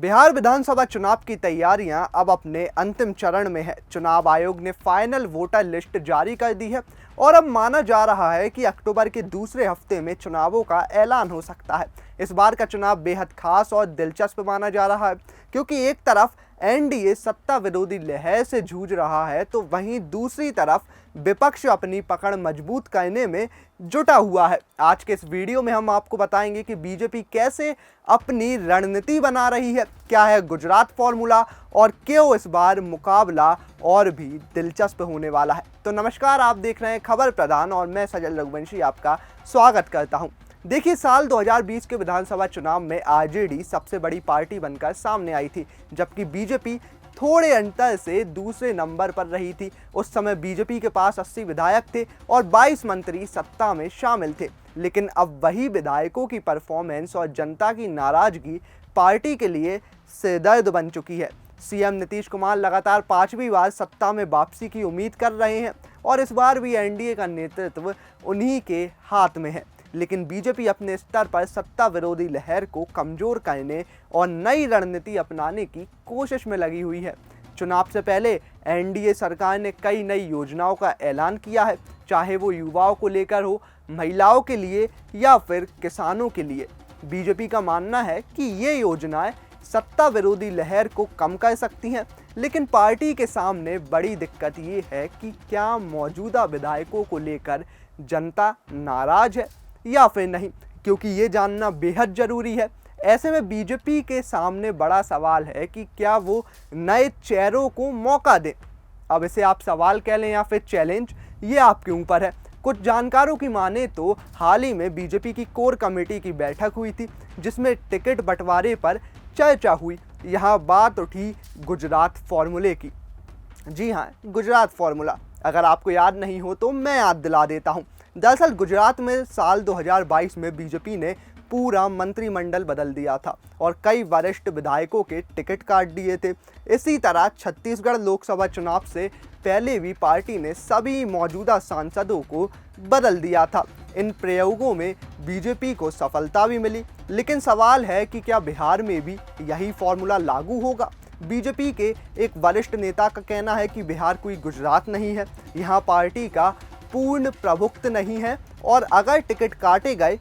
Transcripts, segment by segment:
बिहार विधानसभा चुनाव की तैयारियां अब अपने अंतिम चरण में है। चुनाव आयोग ने फाइनल वोटर लिस्ट जारी कर दी है और अब माना जा रहा है कि अक्टूबर के दूसरे हफ्ते में चुनावों का ऐलान हो सकता है। इस बार का चुनाव बेहद खास और दिलचस्प माना जा रहा है, क्योंकि एक तरफ एनडीए सत्ता विरोधी लहर से जूझ रहा है, तो वहीं दूसरी तरफ विपक्ष अपनी पकड़ मजबूत करने में जुटा हुआ है। आज के इस वीडियो में हम आपको बताएंगे कि बीजेपी कैसे अपनी रणनीति बना रही है, क्या है गुजरात फॉर्मूला और क्यों इस बार मुकाबला और भी दिलचस्प होने वाला है। तो नमस्कार, आप देख रहे हैं खबर प्रधान और मैं सजल रघुवंशी आपका स्वागत करता हूं। देखिए, साल 2020 के विधानसभा चुनाव में आरजेडी सबसे बड़ी पार्टी बनकर सामने आई थी, जबकि बीजेपी थोड़े अंतर से दूसरे नंबर पर रही थी। उस समय बीजेपी के पास 80 विधायक थे और 22 मंत्री सत्ता में शामिल थे, लेकिन अब वही विधायकों की परफॉर्मेंस और जनता की नाराजगी पार्टी के लिए सिरदर्द बन चुकी है। सीएम नीतीश कुमार लगातार 5वीं बार सत्ता में वापसी की उम्मीद कर रहे हैं और इस बार भी एनडीए का नेतृत्व उन्हीं के हाथ में है, लेकिन बीजेपी अपने स्तर पर सत्ता विरोधी लहर को कमजोर करने और नई रणनीति अपनाने की कोशिश में लगी हुई है। चुनाव से पहले एनडीए सरकार ने कई नई योजनाओं का ऐलान किया है, चाहे वो युवाओं को लेकर हो, महिलाओं के लिए या फिर किसानों के लिए। बीजेपी का मानना है कि ये योजनाएं सत्ता विरोधी लहर को कम कर सकती हैं, लेकिन पार्टी के सामने बड़ी दिक्कत ये है कि क्या मौजूदा विधायकों को लेकर जनता नाराज है या फिर नहीं, क्योंकि ये जानना बेहद ज़रूरी है। ऐसे में बीजेपी के सामने बड़ा सवाल है कि क्या वो नए चेहरों को मौका दें। अब इसे आप सवाल कह लें या फिर चैलेंज, ये आपके ऊपर है। कुछ जानकारों की माने तो हाल ही में बीजेपी की कोर कमेटी की बैठक हुई थी, जिसमें टिकट बंटवारे पर चर्चा हुई। यहाँ बात उठी गुजरात फॉर्मूले की। जी हाँ, गुजरात फॉर्मूला अगर आपको याद नहीं हो तो मैं याद दिला देता हूँ। दरअसल गुजरात में साल 2022 में बीजेपी ने पूरा मंत्रिमंडल बदल दिया था और कई वरिष्ठ विधायकों के टिकट काट दिए थे। इसी तरह छत्तीसगढ़ लोकसभा चुनाव से पहले भी पार्टी ने सभी मौजूदा सांसदों को बदल दिया था। इन प्रयोगों में बीजेपी को सफलता भी मिली, लेकिन सवाल है कि क्या बिहार में भी यही फॉर्मूला लागू होगा। बीजेपी के एक वरिष्ठ नेता का कहना है कि बिहार कोई गुजरात नहीं है, यहाँ पार्टी का पूर्ण प्रभुत्व नहीं है और अगर टिकट काटे गए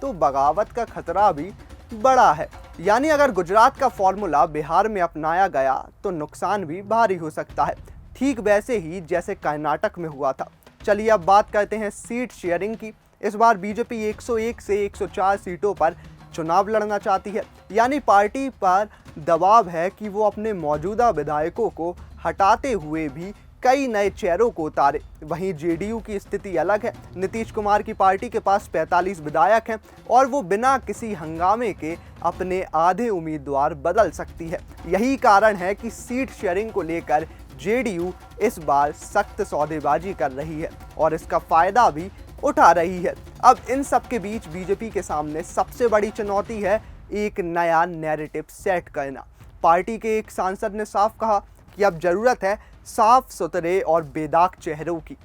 तो बगावत का खतरा भी बड़ा है। यानी अगर गुजरात का फॉर्मूला बिहार में अपनाया गया तो नुकसान भी भारी हो सकता है, ठीक वैसे ही जैसे कर्नाटक में हुआ था। चलिए अब बात करते हैं सीट शेयरिंग की। इस बार बीजेपी 101 से 104 सीटों पर चुनाव लड़ना चाहती है, यानी पार्टी पर दबाव है कि वो अपने मौजूदा विधायकों को हटाते हुए भी कई नए चेहरों को उतारे। वहीं जेडीयू की स्थिति अलग है। नीतीश कुमार की पार्टी के पास 45 विधायक हैं और वो बिना किसी हंगामे के अपने आधे उम्मीदवार बदल सकती है। यही कारण है कि सीट शेयरिंग को लेकर जेडीयू इस बार सख्त सौदेबाजी कर रही है और इसका फायदा भी उठा रही है। अब इन सब के बीच बीजेपी के सामने सबसे बड़ी चुनौती है एक नया नैरेटिव सेट करना। पार्टी के एक सांसद ने साफ कहा कि अब जरूरत है साफ सुथरे और बेदाग चेहरों की।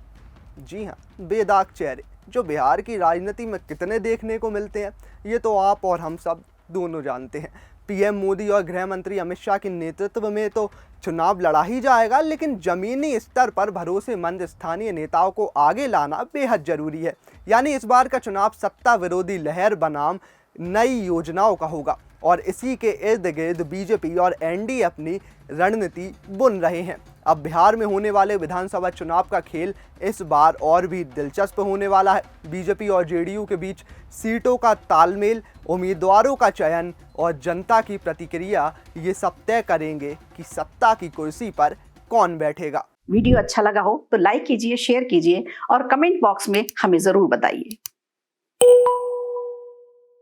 जी हाँ, बेदाग चेहरे जो बिहार की राजनीति में कितने देखने को मिलते हैं, ये तो आप और हम सब दोनों जानते हैं। पीएम मोदी और गृह मंत्री अमित शाह के नेतृत्व में तो चुनाव लड़ा ही जाएगा, लेकिन जमीनी स्तर पर भरोसेमंद स्थानीय नेताओं को आगे लाना बेहद जरूरी है। यानी इस बार का चुनाव सत्ता विरोधी लहर बनाम नई योजनाओं का होगा और इसी के इर्द गिर्द बीजेपी और एनडीए अपनी रणनीति बुन रहे हैं। अब बिहार में होने वाले विधानसभा चुनाव का खेल इस बार और भी दिलचस्प होने वाला है। बीजेपी और जेडीयू के बीच सीटों का तालमेल, उम्मीदवारों का चयन और जनता की प्रतिक्रिया, ये सब तय करेंगे कि सत्ता की कुर्सी पर कौन बैठेगा। वीडियो अच्छा लगा हो तो लाइक कीजिए, शेयर कीजिए और कमेंट बॉक्स में हमें जरूर बताइए।